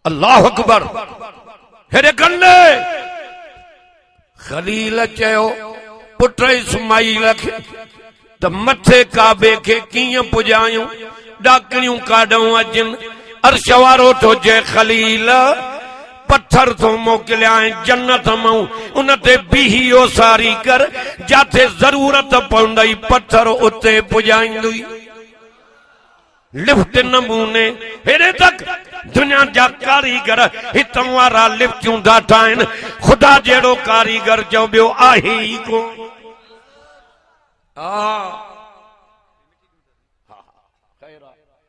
अल्लाह अकबर। हेरे कन्ने खलील चयो पुट इस्माइल खे त मथे काबे खे कीअं पुॼायूं, डाकणियूं काढूं अचनि। अर्श वारो तो जे खलील पत्थर तो मोकिलिया जन्नत मां, उन ते बीही ओसारी कर, जाते जरूरत पवंदई पत्थर उते पुॼाईंदुई। लिफ्ट नमूने हेरे तक दुनिया जा कारीगर हितां वारा लिफ्टियूं था ठाहिनि, खुदा जहिड़ो कारीगर चओ ॿियो आहे ई कोन।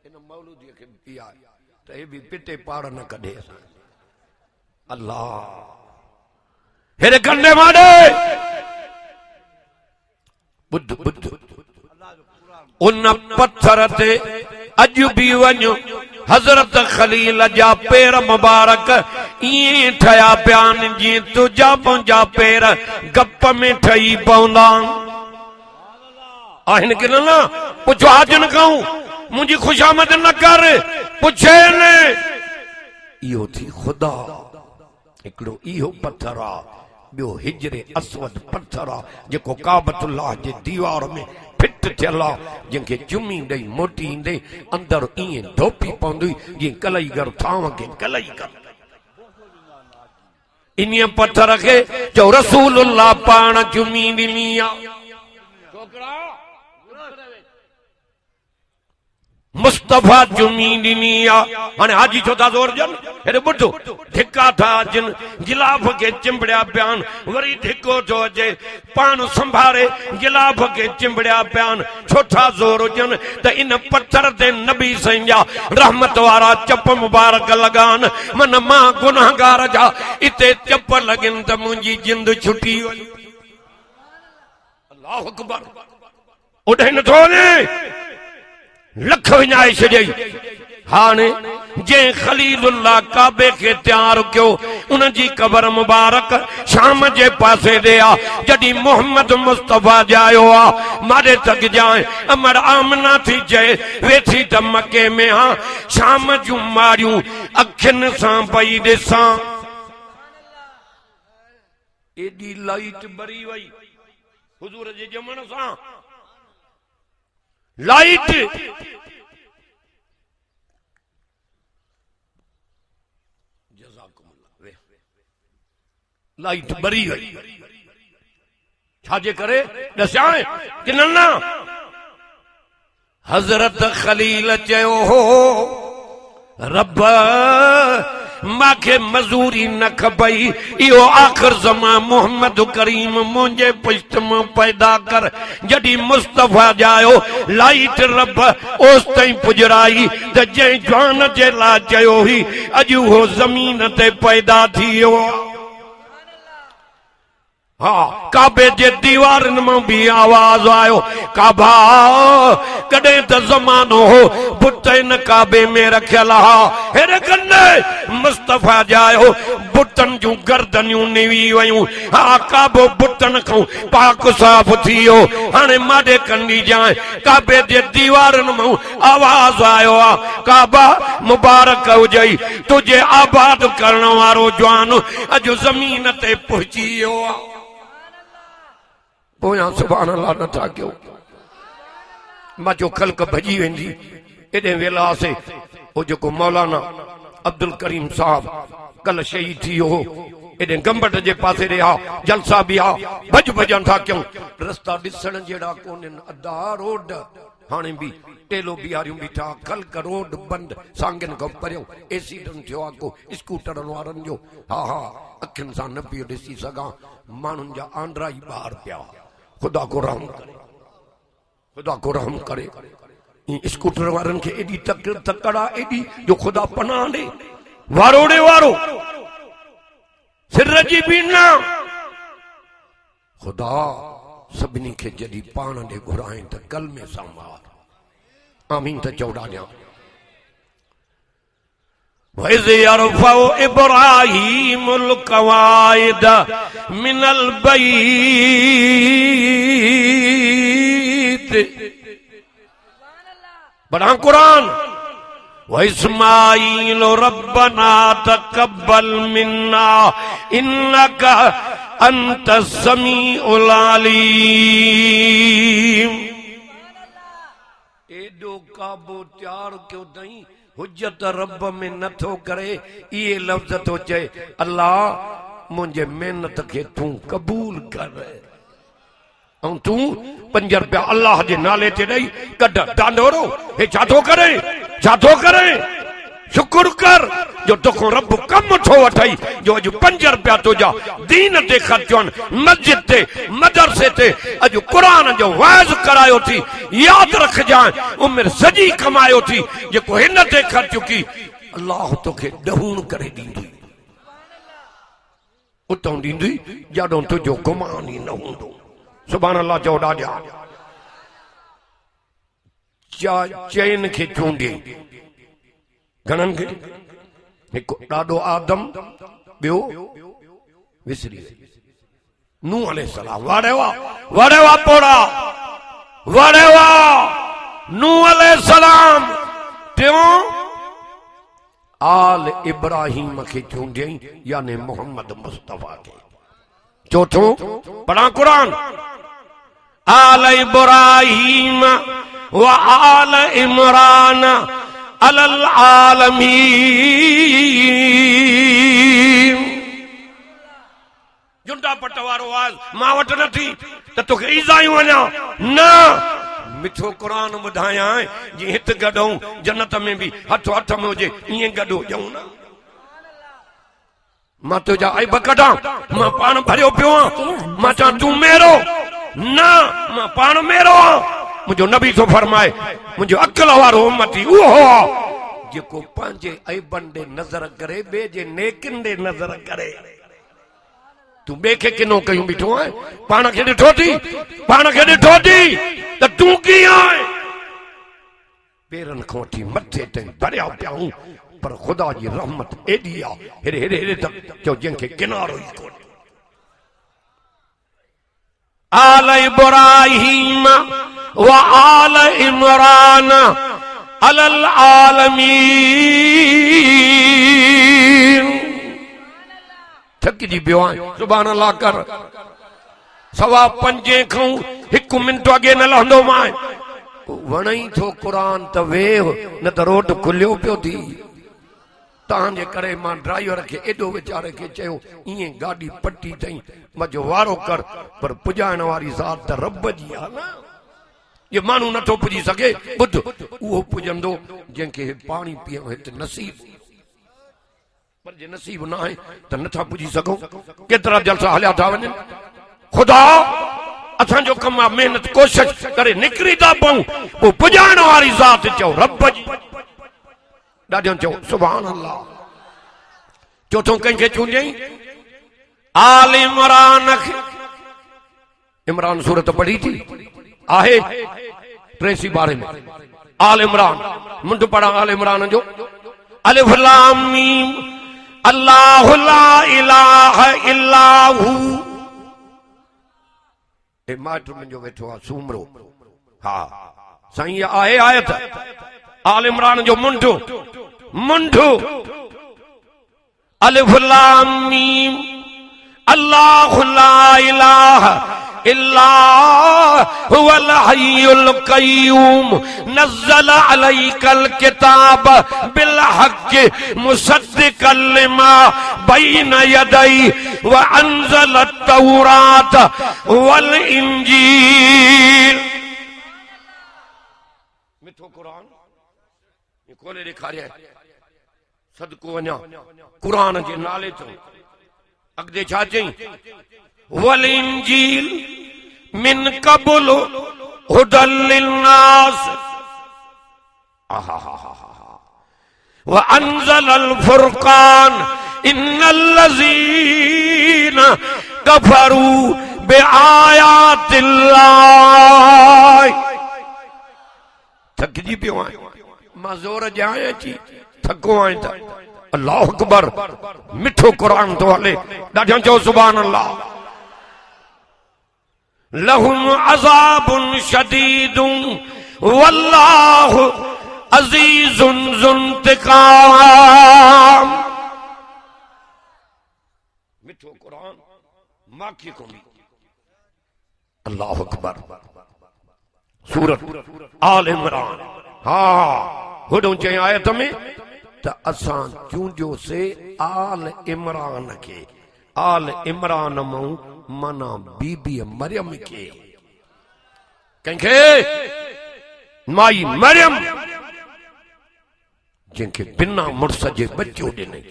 इन मौलूदीअ खे पिया त हे बि पिटे पाड़ न कढे। अल्लाह हेरे कंडे माडे बुद्ध बुद्ध उन पत्थर ते अॼु बि वञो, हज़रत खलील जा पेर मुबारक ईअं ठहिया पिया आहिनि जीअं तुंहिंजा मुंहिंजा पेर गप में ठही पवंदा आहिनि कि न। पुछो आज न कहूं मुंहिंजी खुशामद न कर, पुछे न। इहो थी ख़ुदा हिकिड़ो इहो पत्थर आ, ॿियो हिजरे असवद पत्थर आ जेको काबतुल्लाह जे दीवार में फिट थियल आ, जंहिंखे चुमी ॾेई मोटी ईंदे अंदर ईअं ढोपी पवंदी जीअं कलईगर थांव खे कलईगर। इन पत्थर खे चओ रसूलुल्लाह पाण चुमी ॾिनी आ। मुस्तफा चुमी ॾिनी आ। हाणे हाजी छो था ज़ोर ॾियनि, हेॾे ॿुधो धिका था अचनि, गिलाफ खे चिंबड़िया पिया आहिनि, वरी धिको थो अचे पाण संभारे गिलाफ खे चिंबड़िया पिया आहिनि। छो था ज़ोर ॾियनि त इन पत्थर ते नबी साईं जा रहमत वारा चप मुबारक लॻा आहिनि। मन मां गुनाहगार जा इते चप लॻनि त मुंहिंजी जिंद छुटी वई। अल्लाहु अकबर। उॾे नथो वञे, लख विञाए छॾियई। हाणे जंहिं खलीलुल्लाह काबे खे तैयार कयो, उन जी कबर मुबारक शाम जे पासे ॾे आ। जॾहिं मोहम्मद मुस्तफा जायो आ, मारे तक जाए अमर आमना थी चए वेठी त मके में हा, शाम जूं मारियूं अखियुनि सां पई ॾिसां। एॾी लाइट बरी वई हुजूर जे ॼमण सां, लाइट लाइट बरी वई। छाजे करे ॾसाए कि न। हज़रत खलील चयो हो रब मांखे मजूरी न खपई, इहो आख़िर ज़मा मोहम्मद करीम मुंहिंजे पुष्ट में पैदा कर। जॾहिं मुस्तफा जायो लाइट रब ओस ताईं पुजराई त जंहिं जवान जे लाइ चयो हुई अॼु उहो ज़मीन ते पैदा थी वियो। हाँ, काबे जे दीवारनि मां भी आवाज आयो, काबा कॾहिं त ज़मानो हो बुत इन काबे में रखियल हा। हेरे कन्ने मुस्तफा जायो बुतन जूं गर्दनियूं निवी वयूं। हा, काबो बुतन खां पाक साफ़ थी वियो। हाणे माॾे कंदी जाए काबे जे दीवारनि मां आवाज आयो आ, काबा मुबारक हुजई, तुझे आबाद करण वारो जवान अॼु ज़मीन ते पहुची वियो आ। पोयां सुभान अल्लाह नथा कयो। मां जो ख़ल्क भॼी वेंदी एॾे वेला से। वो जेको मौलाना अब्दुल करीम साहब कल शहीद थी वियो हो, एॾे गंबट जे पासे ॾे हा, जलसा बि हा, भॼ भॼन था कयूं। रस्ता ॾिसण जहिड़ा कोन्हनि, अधा रोड हाणे बि टेलो बिहारियूं बीठा, ख़ल्क रोड बंदि, सांगन खां परियों एक्सीडेंट थियो आहे को स्कूटरनि वारनि जो। हा हा, अखियुनि सां न पियो ॾिसी सघां, माण्हुनि जा आंद्रा ई ॿाहिरि पिया। खुदा को रहम करे, खुदा को रहम करे। स्कूटर वारनि खे एॾी तकड़ा एॾी जो खुदा पनाह ॾे। वारोड़े वारो सिर जी बि न। खुदा सभिनी खे जॾहिं पाण ॾे घुराए त कल में संभाल। आमीन त चौड़ा ॾियां। वइज़ यरफ़उ इब्राहीमुल क़वाइद मिनल बैत। पढ़ा कुरान। व इस्माईल रब्बना तकब्बल मिन्ना इन्नका अंतस समीउल अलीम। एडो काबो त्यार क्यों नहीं हुज्जत रब में नथो करे ये लफ्ज तो चए अल्लाह मुझे मेहनत के तू कबूल कर ऐं तू 5 रुपया अल्लाह जे नाले ते ॾेई कढ डांडोरो हे छा थो करे शुक्र कर जो तोखो रब कम थो वठई जो अॼु 5 रुपया तुंहिंजा दीन ते ख़र्चनि मस्जिद ते मदरसे ते अॼु क़ुरान जो वाइज़ करायो थी यादि रखजांइ उमिरि सॼी कमायो थी जेको हिन ते ख़र्च की अल्लाह तोखे ॾहूण करे ॾींदी उतां ॾींदी ॼाॾो तुंहिंजो गुमान ई न हूंदो। सुभान अल्लाह चओ ॾाढा चइनि खे चूंडे घणनि खे हिकु ॾाढो आदम ॿियो विसरी नूह अलैहिस्सलाम वारे वा पोड़ा वारे वा नूह अलैहिस्सलाम टियों आल इब्राहिम खे चूंडियई यानी मोहम्मद मुस्तफा के। चौथों पढ़ा कुरान आल इब्राहिम व आल इमरान अलल आलमीन। जुंडा पट वारो आवाज मां वट न थी त तोखे ईज़ायूं वञा न मिठो क़ुरान ॿुधायां जी हित गॾूं जन्नत में भी हथ हथ में हुजे ईअं गॾो ॼऊं न। मां तुंहिंजा ऐब कढां मां पाण भरियो पियो आहियां मां चवां तूं मेरो न मां पाण मेरो आहियां। मुंहिंजो नबी थो फरमाए मुंहिंजो अक़ल वारो उम्मती उहो आहे जेको पंहिंजे ऐबनि ॾे नज़र करे ॿिए जे नेकिन ॾे नज़र करे। तूं ॿिए खे किनो कयूं बीठो आहे पाण खे ॾिठो थी त तूं कीअं आहे पेरनि खां वठी मथे ताईं भरिया पिया आहियूं पर ख़ुदा जी रहमत एॾी आहे हेॾे हेॾे हेॾे तक जो जंहिंखे किनारो ई कोन्हे। आल इब्राहिम व आल इमरान अलल आलमीन। थकिजी पियो आहियां सुभान अल्लाह कर 5:15 खां 1 मिंट अॻे न लहंदो मां वणई थो क़ुरान त वेह न त रोड खुलियो पियो थी तव्हांजे करे मां ड्राइवर खे एॾो वीचारे खे चयो ईअं गाॾी पटी अथई मजो वारो कर पर पुॼाइण वारी ज़ात त रब जी आहे न। ये माण्हू नथो पुॼी सघे ॿुध उहो पुॼंदो जंहिंखे पाणी पीअण हिते नसीब पर जे नसीब न आहे त नथा पुॼी सघूं। केतिरा जलसा हलिया था वञनि ख़ुदा असांजो कमु आहे महिनत कोशिश करे निकिरी था पऊं पोइ पुॼाइण वारी ज़ात चओ रब जी ॾाढो चओ सुभान अल्लाह। चोथों कंहिंखे चूंडियई आल इमरान खे। इमरान सूरत पढ़ी थी आहे 83 में आल इमरान मुंड पढ़ा आल इमरान जो अलिफ लाम मीम अल्लाहु ला इलाहा इल्ला हू। ए माइट मुंहिंजो वेठो आहे सूमरो हा साईं आहे आयत आल इमरान जो मुंडो अलिफ लाम मीम अल्लाहु ला इलाहा इल्ला हुवल हय्युल क़य्यूम नज़्ज़ल अलैकल किताब बिल हक़्क़ मुसद्दिक़ल लिमा बैन यदै व अंज़ल तौरात वल इंजील। मिठो क़ुरान ये कोने ॾेखारिया सदको वञा क़ुरान जे नाले तो अॻिते छा चई वल इंजील मिन क़बल हुदल लिन्नास व अंज़लल फुरक़ान इन्नल लज़ीना कफ़रू बिआयातिल्लाह। थकिजी पियो आहियां मां ज़ोर ॼाए अची थको आहियां त अल्लाह अकबर मिठो क़ुरान तो हले ॾाढा चओ सुभान अल्लाह। लहुम अज़ाबुन शदीदुन वल्लाहु अजीजुन ज़ुंतिकाम। मिठो कुरान माखी को भी। अल्लाह अकबर। सूरत आल इमरान। हाँ होॾों चई आयत में त असां चूंडियो से आल इमरान के, आल इमरान मां माना बीबी मरियम के, कंहिंखे माई मरियम जिनके बिना मुड़स जे बच्चो ॾिनई।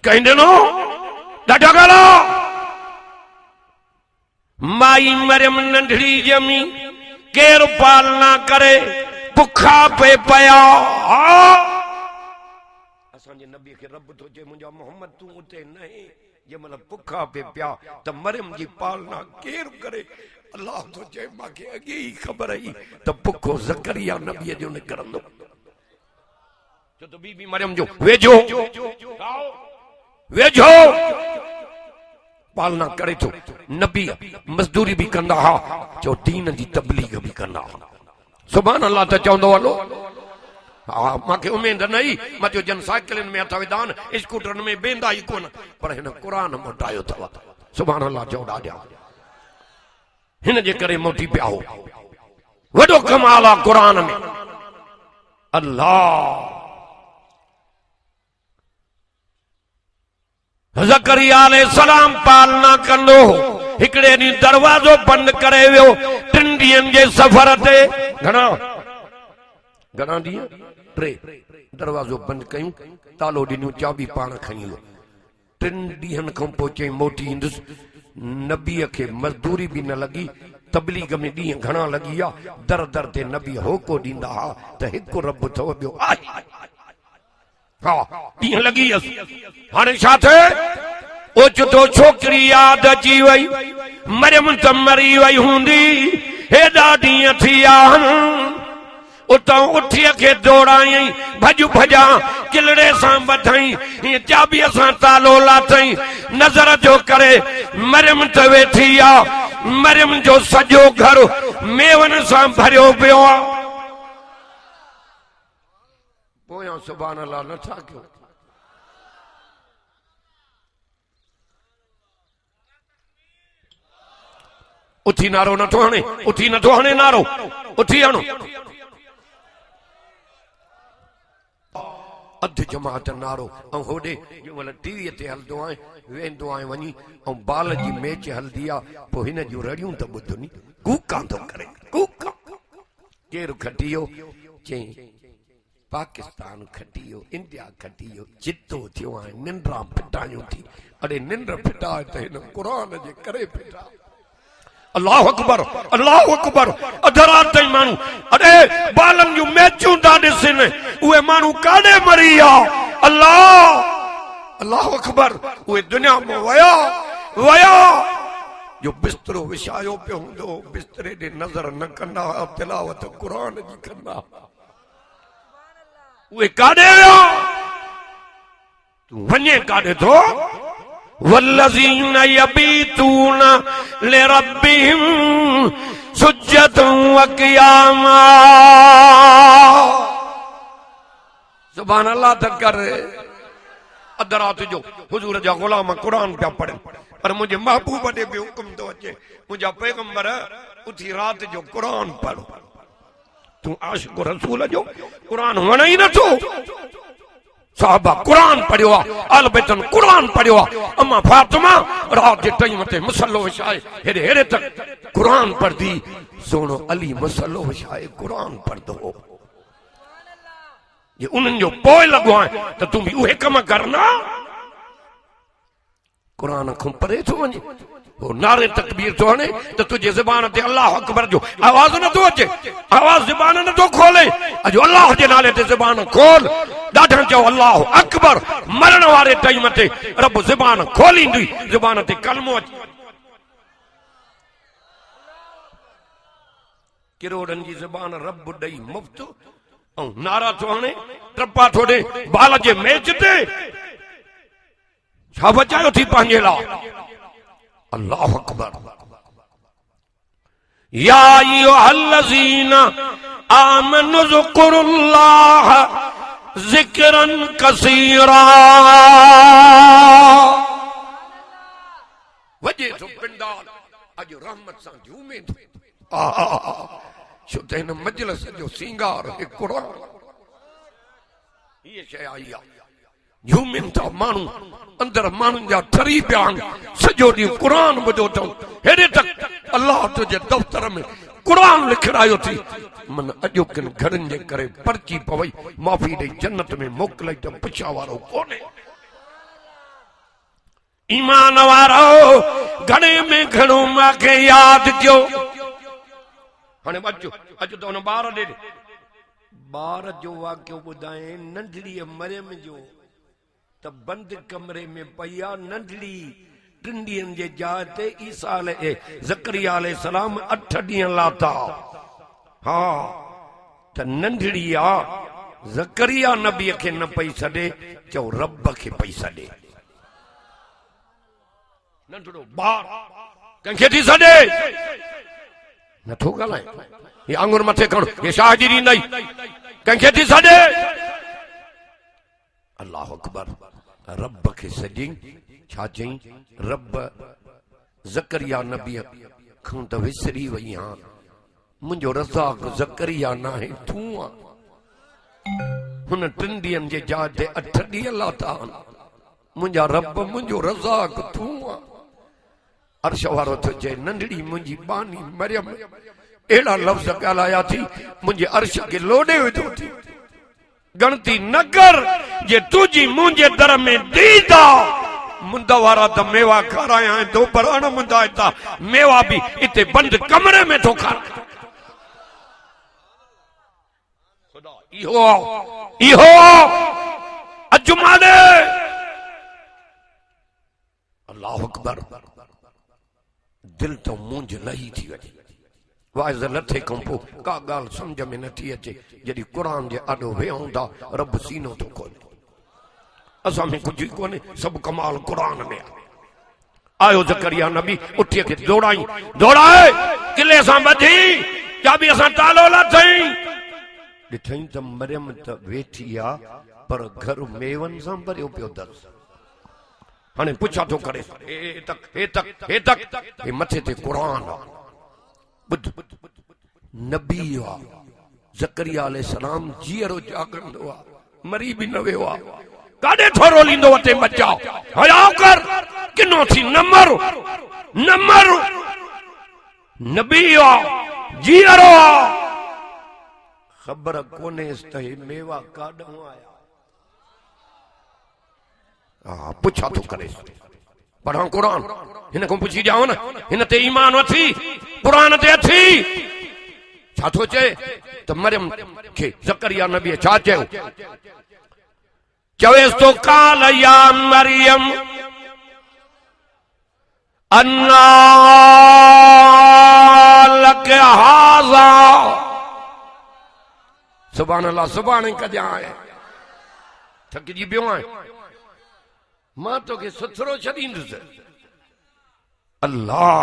कंहिं ॾिनो? ॾाढा ॻाल्हा। माई मरियम नंढड़ी ॼमी, केरु पालना करे, बुखा पे पया। असांजे नबी खे रब थो चए मुंहिंजा मोहम्मद तूं उते नहीं, जंहिंमहिल बुखा पे पिया त मरियम जी पालना केरु करे? अल्लाह थो चए मूंखे अॻे ई ख़बर हुई त बुखो ज़करिया नबीअ जो निकिरंदो। छो त बीबी मरियम जो वेझो वेझो पालना करे थो। नबी मजदूरी भी कंदा हा, चो दीन जी तबलीग भी कंदा हा। सुभान अल्लाह त चवंदो हलो। हाँ मूंखे उमेद न हुई, मां चयो जन साइकिलनि में अथव दान, स्कूटरनि में बेंदा ई कोन, पर हिन क़ुरान मोटायो अथव। सुभान अल्लाह चओ ॾाढा। हिन जे करे मोटी पिया हो। वॾो कमाल आहे क़ुरान में। अल्लाह ज़करिया अलैहिस्सलाम पालना कंदो, हिकिड़े ॾींहुं दरवाज़ो बंदि करे वियो। 3 ॾींहंनि जे सफ़र ते, घणा ॾींहं? 3 दरवाज़ो बंदि कयूं, तालो ॾिनियूं, चाबी पाण खणी वियो। 3 ॾींहंनि खां पोइ चई मोटी ईंदुसि। नबीअ खे मज़दूरी भी न लॻी, तबलीग में ॾींहं घणा लॻी विया। दर दर ते नबी होको ॾींदा हा त हिकु रब अथव, ॿियो आहे। हा ॾींहं लॻी वियसि। हाणे छा थिए? ओचितो छोकिरी यादि अची वई, मरियम त मरी वई हूंदी, हेॾा ॾींहं थी विया। उतां उठीअ खे दौड़ायई, भॼ भॼा किलड़े सां ॿधई, चाबीअ सां तालो लाथई। नज़र जो करे मरियम त वेठी आहे, मरियम जो सॼो घर मेवनि सां भरियो पियो आहे। पोयां सुभान अल्लाह नथा कयो। उथी नारो नथो हणे, उथी नथो हणे नारो, उथी हणो। अध जमात नारो। ऐं होॾे जो टीवीअ ते हलंदो आहे, वेंदो आहे वञी, ऐं बाल जी मैच हलंदी आहे, पोइ हिन जूं रड़ियूं त ॿुधो नी, कूकां थो करे, कूकां। केरु खटी वियो? चई पाकिस्तान खटी वियो, इंडिया खटी वियो, जितो थियो आहे। निंड्रा फिटायूं थी। अड़े निंड फिटाए त हिन क़ुरान जे करे फिटा। अल्लाह अकबर, अल्लाह अकबर। अध रात ताईं माण्हू अरे बालनि जूं मैचूं था ॾिसनि, उहे माण्हू काॾे मरी विया? अल्लाह अल्लाह अकबर। उहे दुनिया में वया जो बिस्तरो विछायो पियो हूंदो, बिस्तरे ॾे नज़र न कंदा, तिलावत क़ुरान जी कंदा। उहे काॾे विया? तूं वञे काॾे थो? वल्लज़ीन यबीतून लिरब्बिहिम सुज्जदन व क़ियामा। सुभान अल्लाह त कर। अध रात जो हुजूर जा गुलाम क़ुरान पिया पढ़नि, पर मुंहिंजे महबूब ॾे बि हुकुम थो अचे, मुंहिंजा पैगंबर उथी रात जो क़ुरान पढ़। तूं आशिक़ रसूल जो क़ुरान वणे ई नथो। साहबा क़ुरान पढ़ियो आहे, आल बैतन क़ुरान पढ़ियो आहे। अम्मा फातिमा रात जे टाइम ते मसलो विछाए हेॾे हेॾे तक क़ुरान पढ़दी। सोनो अली मसलो विछाए क़ुरान पढ़दो हो। ये उन्हनि जो पोइ लॻो आहे त तूं बि उहे कम कर न। क़ुरान खां परे थो वञे, वो नारे तकबीर थो हणे त तुंहिंजे ज़बान ते अल्लाह अकबर जो आवाज़ नथो अचे, आवाज़ ज़बान नथो खोले। अॼु अल्लाह जे नाले ते ज़बान खोल। ॾाढा चओ अल्लाह अकबर। मरण वारे टाइम ते रब ज़बान खोलींदी, ज़बान ते कलमो अचे। किरोड़नि जी ज़बान रब ॾेई मुफ़्त, ऐं नारा थो हणे, टपा थो ॾे बाल जे मैच ते। छा बचायो थी पंहिंजे लाइ? अल्लाह अकबर। या अय्युहल्लज़ीना आमनु ज़कुरुल्लाह ज़िक्रन कसीरा। वजे तो पिंडाल अज रहमत सां झूमे थो। छो त हिन मजलिस जो सिंगार है कुरान। ये शइ आई आहे झूमिन था माण्हू अंदर माण्हुनि जा ठरी पिया आहिनि सॼो ॾींहुं क़ुरान ॿुधो अथऊं हेॾे तक अलाह तुंहिंजे दफ़्तर में क़ुरान लिखायो थी मन अॼोकिन घरनि जे करे पर्ची पवई माफ़ी ॾेई जन्नत में मोकिलई त पुछा वारो कोन्हे। ईमान वारो घणे में घणो मूंखे यादि कयो। हाणे अचो अचो त हुन ॿार ॾे ॿार जो वाक़ियो ॿुधाए नंढड़ीअ मरियम जो त बंदि कमरे में पई आहे नंढड़ी 3 ॾींहंनि जे जाइ ते ईसा ज़करिया अलैहिस्सलाम 8 ॾींहं लाथा। हा त नंढड़ी आहे ज़करिया नबीअ खे न पई छॾे चओ रब खे पई छॾे। नंढड़ो ॿार कंहिंखे थी छॾे नथो ॻाल्हाए ये आंगुर मथे खणो ये शाहगिरी नहीं कंहिंखे थी छॾे। अल्लाह अकबर रब खे सॼी छा चई रब ज़करिया नबी खां त विसरी वई आहियां मुंहिंजो रज़ाक ज़करिया न आहे तूं आहे। हुन 3 ॾींहंनि जे जाइ ते 8 ॾींहं लाथा मुंहिंजा रब मुंहिंजो रज़ाक तूं आहे। अर्श वारो थो चए नंढड़ी मुंहिंजी बानी मरियम अहिड़ा लफ़्ज़ ॻाल्हाया थी मुंहिंजे अर्श खे लोॾे विधो थी। गणती न कर जे तुझी मुंहिंजे दर में दीदा मुंद वारा त मेवा खाराया दो बरान मुंदा था मेवा भी इते बंद कमरे में तो खा। खुदा इहो अजमाने अल्लाह अकबर दिल तो मुंज लही थी वई वाइज़ लथे खां पोइ का ॻाल्हि सम्झ में नथी अचे जॾहिं क़ुरान जे आॾो वेहूं था रब सीनो थो खोले। असां में कुझु कोन्हे सभु कमाल क़ुरान में आयो ज़करिया नबी उठीअ खे दौड़ाए किले सां ॿधी चाबी असां तालो लाथई ॾिठई त मरियम त वेठी आहे पर घर मेवनि सां भरियो पियो दर्स। हाणे पुछा थो करे हे तक हे मथे ते क़ुरान आहे नबी आहे ज़करिया अलैहिस्सलाम जीअरो जागंदो आहे मरी बि न वियो आहे काॾे थोरो लींदो वटे बचाओ हया कर किनो थी न मर नबी आहे जीअरो आहे ख़बर कोन्हेसि त हे मेवा काॾों आया। हा पुछा थो करे पढ़ां क़ुरान हिन खां पुछी ॾियांव न हिन ते ईमान अथी क़ुरान ते अथी छा थो चए त मरियम खे ज़करिया नबीअ छा चयो चवेसि तो काल या मरियम अन्ना लक हाज़ा सुभान अल्लाह सुभाणे कजां आहे थकिजी पियो आहीं मां तोखे सुथरो छॾींदुसि। अल्लाह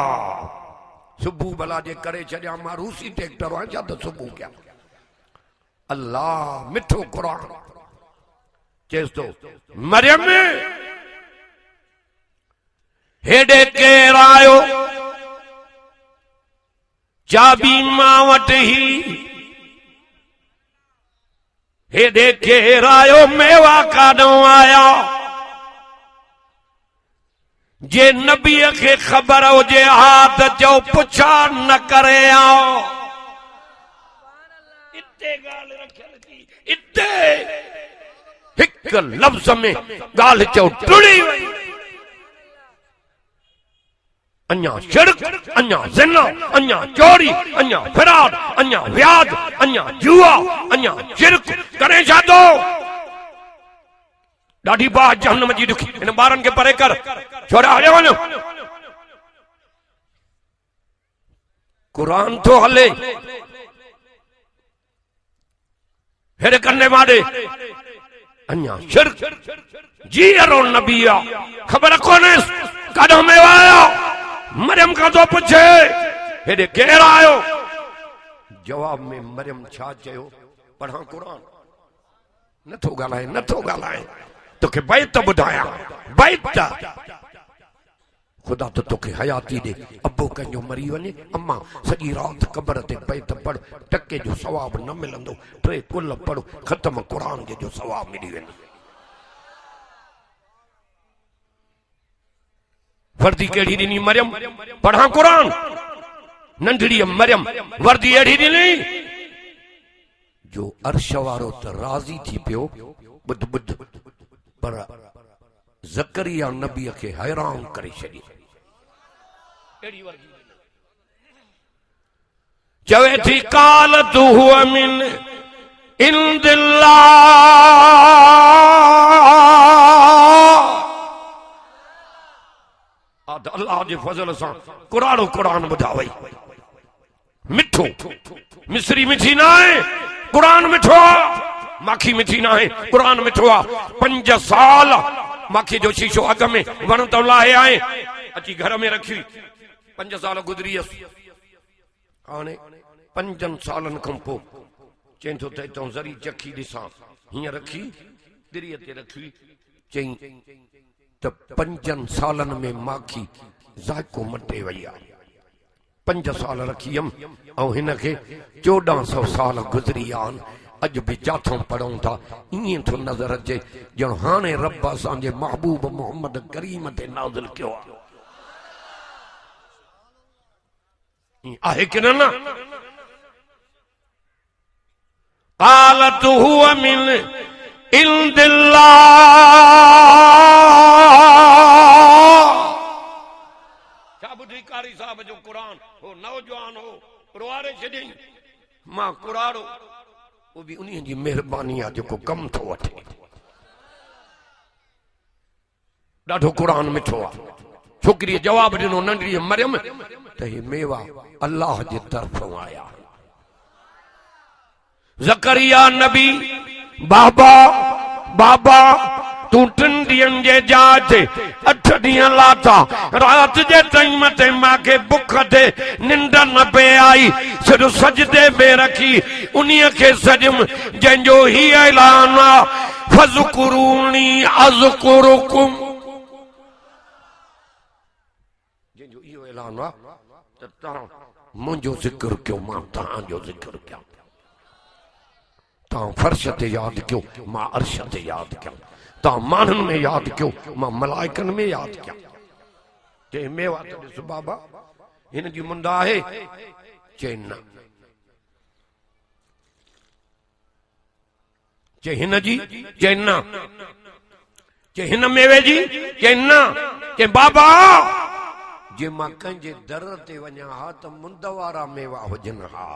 सुबुह भला जे करे छॾिया मां रूसी ट्रैक्टर आहियां छा त सुबुह कया अल्लाह मिठो क़ुरान चएसि तो मरियम हेॾे केरु आयो चाबी मां वटि ही हेॾे केरु आयो मेवा काॾों आया जे नबीअ खे ख़बर हुजे हा त चओ पुछा न करे आओ इते ॻाल्हि रखियल थी इते हिक लफ़्ज़ में ॻाल्हि चओ टुड़ी वई। अञा शिरक अञा ज़िना अञा चोरी अञा फिराद अञा व्याज अञा जुआ अञा शिरक करे छा थो ॾाढी बात जहन्नम जी ॾुखी इन ॿारनि खे परे कर छोरा हलियो वञो क़ुरान थो हले हेॾे कन्ने माॾे अञा शिरक जीअरो नबी आहे ख़बर कोन्हे काॾों मेवा आया मरियम खां थो पुछे हेॾे केरु आयो जवाब में मरियम छा चयो पढ़ा कुरान नथो ॻाल्हाए तोखे बैत ॿुधायां बैत खुदा तो तोखे हयाती दे अबो कंहिंजो मरी वञे अम्मा सॼी राति क़बर ते बैत पढ़ टके जो सवाब न मिलंदो 3 कुल पढ़ ख़त्म कुरान जो सवाब मिली वेंदो वर्दी कहिड़ी ॾिनी मरियम पढ़ा कुरान नंढड़ी मरियम वर्दी अहिड़ी ॾिनी जो अर्श वारो त राज़ी थी पियो ॿुध पर ज़करिया नबीअ खे हैरान करे छॾी चवे थी कालत हुव मिन इंदिल्लाह अल्लाह जे फज़ल सां कुरान ॿुधावई मिठो मिस्री मिठी न आहे कुरान मिठो आहे माखी मिठी न आहे कुरान मिठो आहे 5 साल माखी जो शीशो अग में वण तो लाहे आए अची घर में रखी 5 साल गुजरी हाणे 5 सालन खां पोइ चई थो त हितां ज़री चखी ॾिसां हीअं रखी दिरीअ ते रखी चई त 5 सालन में माखी ज़ाइको मटे वई आहे 5 साल रखी हुयमि ऐं हिनखे 1400 साल गुज़री आहिनि अॼु बि जाथों पढ़ूं था ईअं थो नज़र अचे ॼण हाणे रब असांजे महबूब मोहम्मद करीम ते नाज़िल कयो आहे कि न क़ालत हुव मिन इंदिल्लाह छा ॿुधी कारी साहब जो क़ुरान हो नौजवान हो रोआरे छॾियईं मां कुराड़ो वो भी उन्हीं जी मेहरबानी आहे जेको कम थो वठे ॾाढो कुरान मिठो आहे छोकिरीअ जवाब ॾिनो नंढड़ी मरियम त हे मेवा अल्लाह जे तरफ़ों आया ज़करिया नबी बाबा तू 3 ॾींहंनि जे जाच 8 ॾींहं लाथा रात जे टाइम ते मांखे बुख ते निंड न पे आई सिर्फ सजदे में रखी उन्हीअ खे सजम जंहिंजो ही ऐलान आहे फज़कुरूनी अज़कुरुकुम जंहिंजो इहो ऐलान आहे त तव्हां मुंहिंजो ज़िक्र कयो मां तव्हांजो ज़िक्र कयां तव्हां फर्श ते यादि कयो मां अर्श ते यादि कयां तव्हां माण्हुनि में यादि कयो मां मलाइकनि में यादि कयां चए मेवा त ॾिस बाबा हिन जी मुंड आहे चए न चए हिन जी चए न चए हिन मेवे जी चए न चए बाबा जे मां कंहिंजे दर ते वञा हा त मुंद वारा मेवा हुजनि हा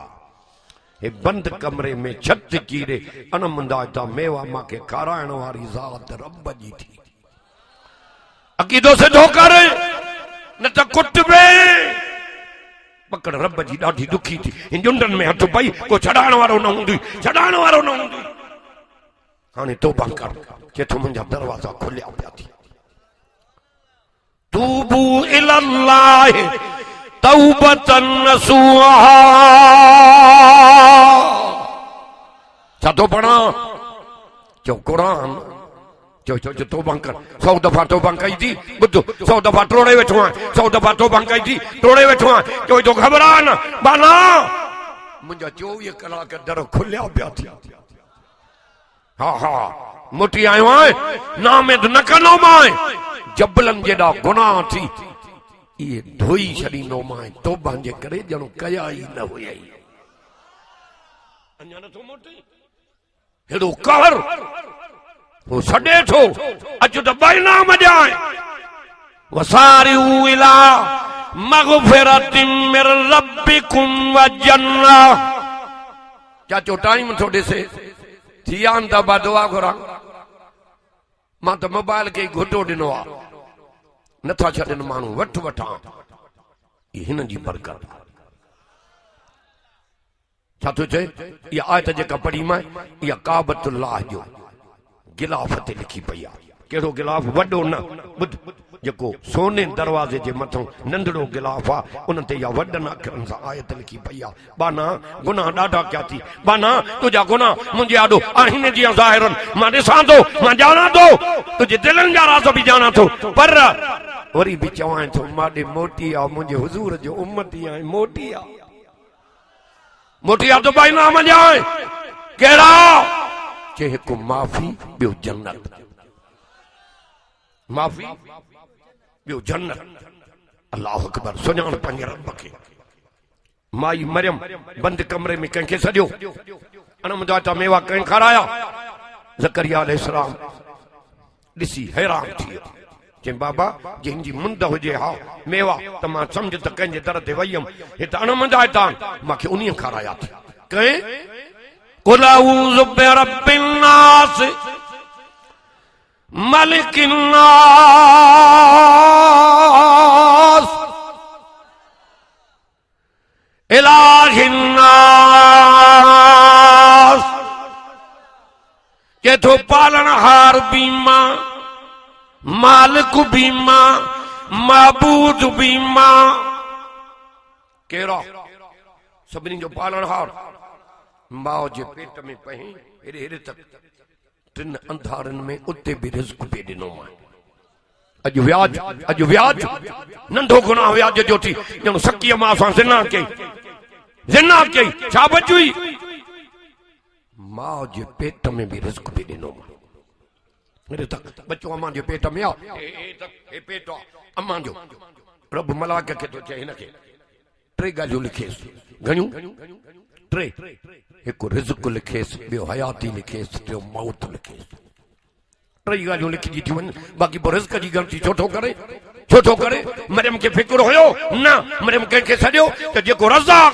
हे बंद कमरे में छत कीड़े अनमुंदाता मेवा मां के खाराइण वारी ज़ात रब जी थी अकीदो सिधो कर न त कुट में पकड़ रब जी ॾाढी दुखी थी इन जुंडनि में हथ पई को छॾाइण वारो न हूंदी हाणे तौबा कर चेथो मुंहिंजा दरवाज़ा खुलिया पिया थी तूबू इलल्लाह तौबतन नसूहा तो पढ़ा चो कुरान चो तौबा कर 100 दफा तौबा कई थी बुध 100 दफा टोड़े वेठो आहे 100 दफा तौबा कई थी टोड़े वेठो आहे चो घबरा न बाना मुंहिंजा 24 कलाक दर खुलिया पिया थी हा मोटी आयो आहे नामेद न कंदो मां जबलनि जेॾा गुनाह थी ये धोई छॾींदो मां तौबा जे करे ॼणो कया ई न हुया अञा नथो मोटे हेड़ो कहर वो छॾे थो अच त बैना मजाए वसारिऊ इला मगफिरतिन मिर रब्बिकुम व जन्नह चाचो टाइम थो ॾिसे थी आन त बा दुआ घुरा मां त मोबाइल खे घुटो ॾिनो आहे नथा छॾनि माण्हू वठां हिन जी बरकत छा थो चए इहा आयत जेका पढ़ी मां इहा काबतुल्लाह जो गिलाफ ते लिखी पई आहे कहिड़ो गिलाफ वॾो न ॿुध जेको सोने दरवाजे जे मथों नंढड़ो गिलाफ आ उन ते या वडन अखरन सां आयत लिखी पई आ बाना गुनाह ॾाढा कया थी बाना तुझा गुनाह मुंहिंजे आॾो आहिनि जीअं ज़ाहिरन मां ॾिसां थो मां ॼाणां थो तुझे दिलनि जा राज़ बि ॼाणां थो पर वरी बि चवां थो माॾे मोटी आ मुंहिंजे हुज़ूर जो उम्मती आहे मोटी आ तो भाई नाम जाए कहिड़ा जे हिकु माफ़ी ॿियो जन्नत माफ़ी ॿियो जन्नत अल्लाह अकबर सुञाण पंहिंजे रब खे माई मरियम बंद कमरे में कंहिंखे सॼो अनमुदाता मेवा कंहिं खाराया ज़करिया अलैहिस्सलाम ॾिसी हैरान थी वियो चई बाबा जंहिंजी मुंद हुजे हा मेवा त मां सम्झ त कंहिंजे दर ते वई हुयमि हिते अनमुदाता मूंखे उन्हीअ खाराया थी कंहिं कुल अऊज़ु बिरब्बिन नास मलिकिन नास इलाहिन नास के तो पालनहार बीमा मालिक बीमा माबूद बीमा केड़ा सभिनी जो पालनहार माओ जे पेट में पही हेरे हेरे तक टिन अंधारन में उते भी रिज़्क़ पे ॾिनो मां अॼु व्याज नंढो गुनाह व्याज जो थी ॼण सकीअ मां असां ज़िना कई छा बचुई माओ जे पेट में भी रिज़्क़ पे ॾिनो मां हेरे तक बच्चो अम्मा जे पेट में आ हे पेट अम्मा जो रब मलाक खे तो चए हिनखे टे ॻाल्हियूं लिखेसि घणियूं टे हिकु रिज़्क़ लिखेसि ॿियो हयाती लिखेसि टियों मौत लिखेसि टे ॻाल्हियूं लिखी थियूं आहिनि बाक़ी पोइ रिज़्क़ जी ग़लती छो थो करे मरियम खे फिक्र हुयो न मरियम कंहिंखे सॼो त जेको रज़ाक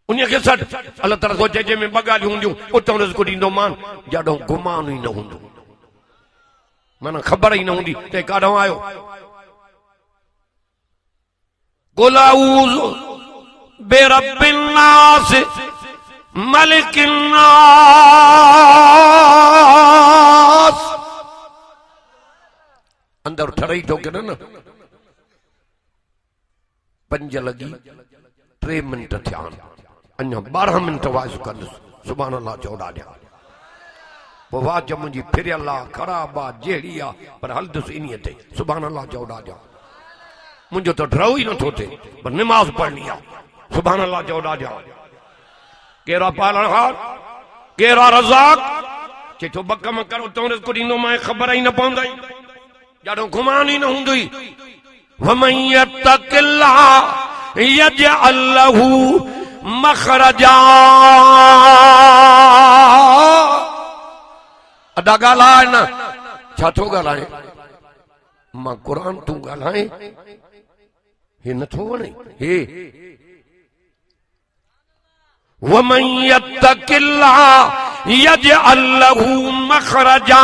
उन्हीअ खे सॾ अल्लाह ताला सोचे जंहिंमें ॿ ॻाल्हियूं हूंदियूं उतां रिज़्क़ ॾींदो मान ॼाॾो गुमान ई न हूंदो माना ख़बर ई न हूंदी त काॾों आयो कुल अऊज़ु बिरब्बिन नास मलिकिन नास अंदर ठरई थो करे न 5 लॻी 3 मिनट थिया अञा 12 मिनट वाइस कंदुसि सुभान अल्लाह 14 ॾिया पोइ वाज मुंहिंजी फिरियल आहे ख़राब आहे जहिड़ी आहे पर हलंदुसि इन ते सुभान अल्लाह 14 ॾिया मुंहिंजो त डरो ई नथो थिए पर निमाज़ पढ़णी आहे सुभान अल्लाह 14 ॾिया केड़ा पालनहार केड़ा रज़ाक चे तो ॿ कम कर उतां रिज़्क़ ॾींदो मां ख़बर ई न पवंदई ॼाॾो गुमान ई न हूंदई वमन यत्तक़िल्लाह यजअल लहू मखरजा अदा ॻाल्हाए न छा थो ॻाल्हाए मां क़ुर तूं ॻाल्हाए हे नथो वणे हे वमन यत्तक़िल्लाह यजअल लहू मखरजा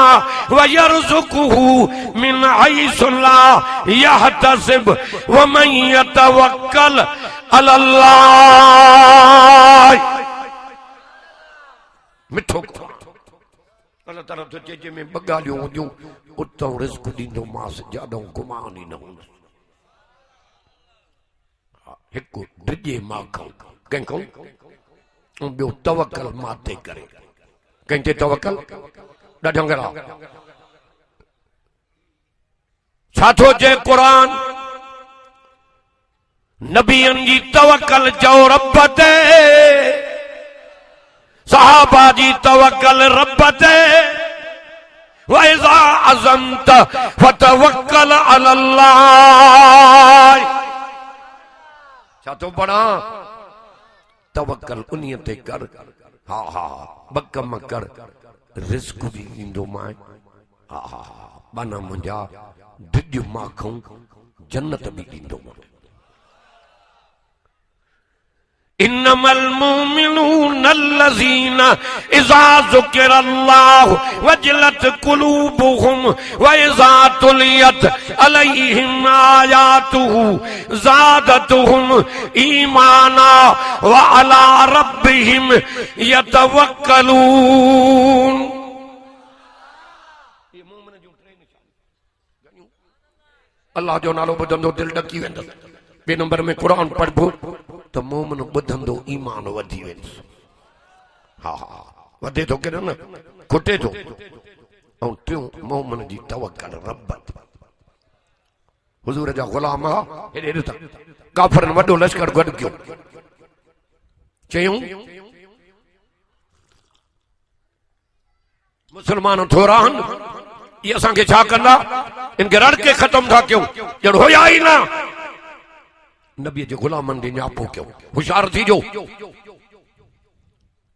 वयरज़ुक़हु मिन हैसु ला यहतसिब वमन यतवक्कल अलल्लाह मिठो अल्लाह ताला तो चेजे में ॿ ॻाल्हियूं हूंदियूं उतां रिज़्क़ ॾींदो मांसि ॼाॾो गुमान ई न हूंदो हिकु डिॼे मां खां कंहिंखां ॿियो तवक्कल मां ते करे कंहिं ते तवक्कल ॾाढा घणा छा थो चए क़ुर नबियनि जी तवक्कल चओ रब ते सहाबा जी तवक्कल रब ते वइज़ा अज़मत फतवक्कल अलल्लाह छा थो पढ़ा तवक्कल उन्हीअ ते कर हा हा ॿ कम कर रिज़्क़ बि ॾींदो मां हा हा बाना मुंहिंजा डिॼ मां खाऊं जन्नत बि ॾींदो मां इन्नमल मुमिनून अल्लज़ीना इज़ा ज़ुकिरल्लाहु वजलत कुलूबुहुम व इज़ा तुलियत अलैहिम आयातुहु ज़ादतुहुम ईमाना व अला रब्बिहिम यतवक्कलून ये मोमिन जो ट्रेन अल्लाह जो नालो ॿुधंदो दिल ॾकी वेंदुसि। ॿिए नंबर में क़ुरान पढ़बो त मोमिन ॿुधंदो ईमान वधी वेंदुसि। हा हा वधे थो केॾो न खुटे थो। ऐं टियों मोमिन जी तवक्कल रब ते। हुज़ूर जा ग़ुलाम हेॾे ॾिठा काफ़रनि वॾो लश्कर गॾु कयो। चयूं मुसलमान थोरा आहिनि, ये असांखे छा कंदा, इनखे रड़ के ख़त्म था कयूं ॼण हुया ई न। नबीअ जे ग़ुलामनि खे न्यापो कयो, होशियार थी जो।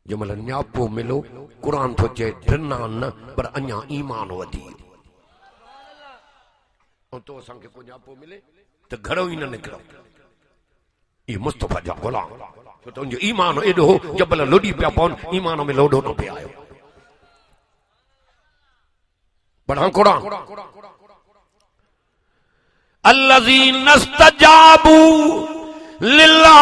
जंहिंमहिल न्यापो मिलो क़ुरान थो चए ड्रिना न पर अञा ईमान वधी वियो। ऐं तो असांखे को न्यापो मिले त घरो ई न निकिरो। ये मुस्तफ़ा जा ग़ुलाम, छो त उनजो ईमान एॾो हो जबल लोॾी पिया पवनि, ईमान में लोॾो न पिया आयो। पढ़ां क़ुरान। अल्लज़ीना इस्तजाबू लिल्लाह,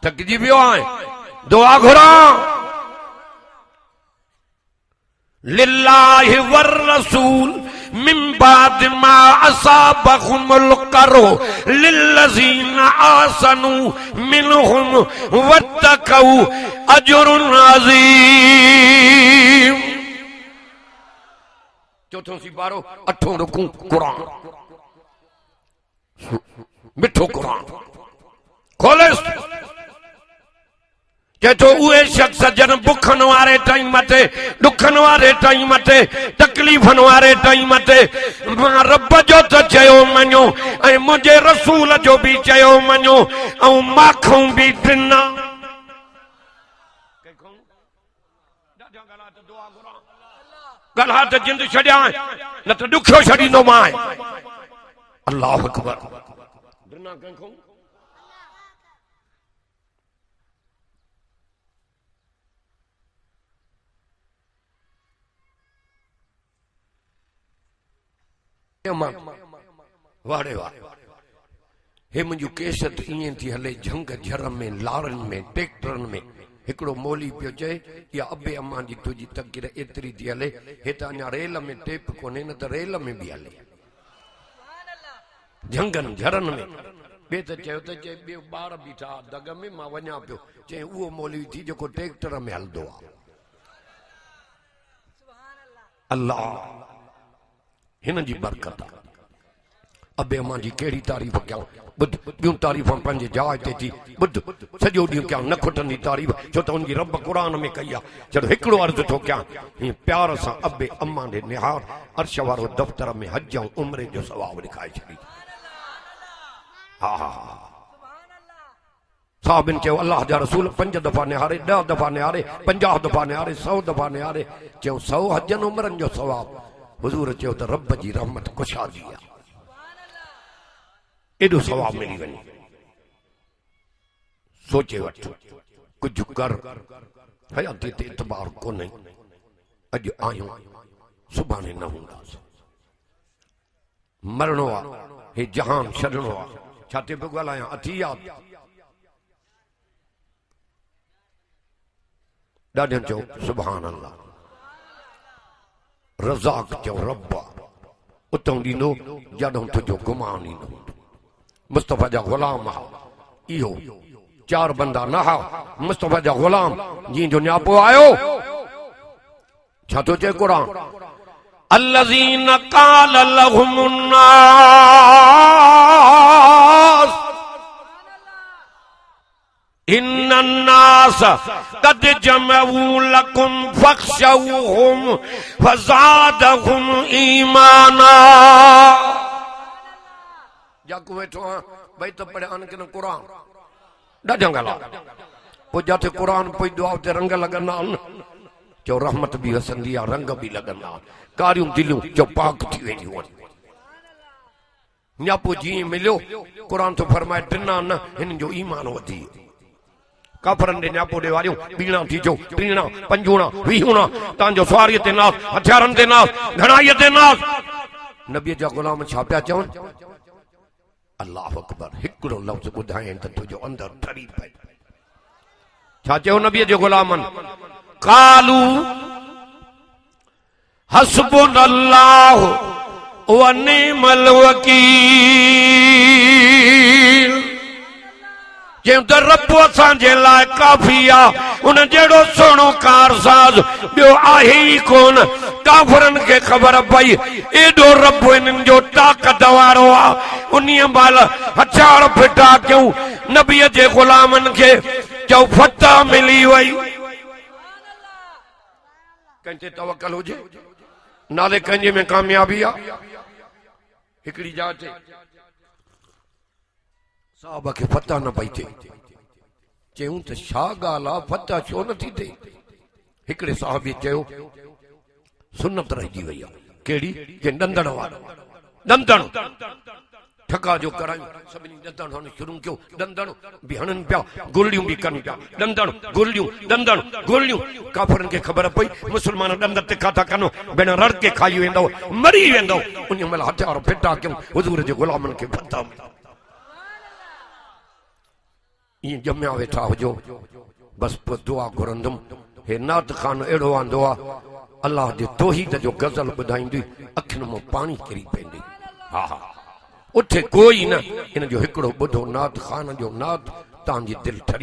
थकिजी पियो आए दुआ घुरां। लिल्लाहि वर रसूल मिन बाद मा असाबहुमुल करो लिल्लज़ीना आसनू मिनहुम वत्तकू अजरुन अज़ीम। चौथों सी बारो अठों रुकू क़ुरान, मिठो क़ुरान खोले। चेतो उहे शख्स जन बुखन वारे टाइम ते, दुखन वारे टाइम ते, तकलीफन वारे टाइम ते मां रब जो त चयो मञो ऐं मुंहिंजे रसूल जो बि चयो मञो ऐं माखूं बि ॾिना। गला त जिंद छॾिया न त ॾुखियो छॾींदो मां। अल्लाह अकबर। ॾिना कंखूं वाड़े वाह। हे मुंहिंजूं केसत ईअं थी हले झंग झर में, लारनि में, ट्रैक्टरनि में। हिकिड़ो मौली पियो चए या अबे अम्मा जी तुंहिंजी तकदीर एतिरी थी हले, हे त अञा रेल में टेप कोन्हे, न त रेल में बि हले झंगनि झरनि में। ॿिए त चयो त चए ॿियो ॿार बीठा दग में, मां वञा पियो। चए उहो मौलवी थी जेको ट्रैक्टर में हलंदो आहे। अल्लाह हिन जी बरकत आहे। अबे अम्मा जी कहिड़ी तारीफ़ कयां, ॿुध ॿियूं तारीफ़ूं पंहिंजे जाइ ते थी ॿुध। सॼो ॾींहुं कयां न खुटंदी तारीफ़, छो त उनजी रब क़ुरान में कई आहे। चलो हिकिड़ो अर्ज़ु थो कयां, हीअं प्यार सां अबे अम्मा ॾे निहार अर्श वारो दफ़्तर में हज ऐं उमिरे जो सवाबु लिखाए छॾी। हा हा साहबिन चयो अल्लाह जा रसूल 5 दफ़ा निहारे, 10 दफ़ा निहारे, 50 दफ़ा निहारे, 100 दफ़ा निहारे। चयो 100 हजनि उमिरनि जो सवाबु। हुज़ूर चयो त रब जी रहमत कुशादी आहे, एॾो सवाबु मिली वञे। सोचे वठ, कुझु कर। हयाती ते एतबार कोन्हे। अॼु आहियूं सुभाणे न हूंदासीं। मरणो आहे, हे जहान छॾणो आहे। छा ते पियो ॻाल्हायां, अथी याद? ॾाढनि चयो सुभान अल्लाह। रज़ाक चयो रब उतां ॾींदो जॾहिं तुंहिंजो गुमान ईंदो। मुस्तफ़ा जा ग़ुलाम इहो 4 बंदा न हा, मुस्तफ़ा जा ग़ुलाम जिन जो न्यापो आयो। छा थो चए क़ुरान? الذين قال لهم الناس إن الناس قد جمعوا لكم فاخشوهم فزادهم إيمانا. जाको वेठो आहियां भई त पढ़िया कि न क़ुरान ॾाढा ॻाल्हि पोइ जिते क़ुरान पढ़ंदो आहे उते रंग लॻंदा आहिनि। चओ रहमत बि वसंदी आहे, रंग बि लॻंदा आहिनि, कारियूं दिलियूं चओ पाक थी वेंदियूं आहिनि। न्यापो जीअं मिलियो क़ुरान थो फरमाए टिना न हिन जो ईमान वधी। काफ़रनि ॾे न्यापो ॾे वारियूं ॿीणा थी चओ, 3 5 20 तव्हांजो सवारीअ ते नास, हथियारनि ते नास, घणाईअ ते नास। नबीअ जा ग़ुलाम छा पिया चवनि? अल्लाह अकबर। हिकिड़ो लफ़्ज़ ॿुधायनि त तुंहिंजो अंदर ठरी पए। छा चयो नबीअ जे ग़ुलामनि? कालू हस्बुनल्लाह व निअमल वकील। जे त रब असांजे लाइ काफ़ी आहे, उन जहिड़ो सुहिणो कारसाज़ ॿियो आहे ई कोन। काफ़िरनि खे ख़बर पई एॾो रब इन्हनि जो ताक़त वारो आहे, उन्हीअ महिल हथियार फिटा कयूं, नबीअ जे ग़ुलामनि खे चओ फतह मिली वई। कंहिंजे तवक्कल हुजे, नाले कंहिंजे में कामयाबी आहे। हिकिड़ी जात साहब खे फतह न पई थिए, चयूं त छा ॻाल्हि आहे, फतह छो नथी थिए? हिकिड़े साहबी चयो सुन्नत रहिजी वई आहे। कहिड़ी? के ॾंदड़ वारो, ॾंदड़ ठका जो करायूं, सभिनी ॾंदड़ हणणु शुरू कयो। ॾंदड़ बि हणनि पिया, गुरड़ियूं बि कनि पिया, ॾंदड़ गुरड़ियूं, ॾंदड़ गुरड़ियूं। काफ़िरनि खे ख़बर पई मुस्लमान ॾंद तिखा था कनि, भेण रड़ के खाई वेंदव, मरी वेंदव। उन महिल हथियार फिटा कयूं, हुज़ूर जे ग़ुलामनि खे फतह मिली। ईअं ॼमिया वेठा हुजो, बसि पोइ दुआ घुरंदुमि। हे नात ख़ान अहिड़ो आंदो आहे, अलाह जे तौहीद जो गज़ल ॿुधाईंदी, अखियुनि मां पाणी किरी पवंदी। हा हा, उथे कोई न, इन जो हिकिड़ो ॿुधो नात ख़ान जो नात, तव्हांजी दिलि ठरी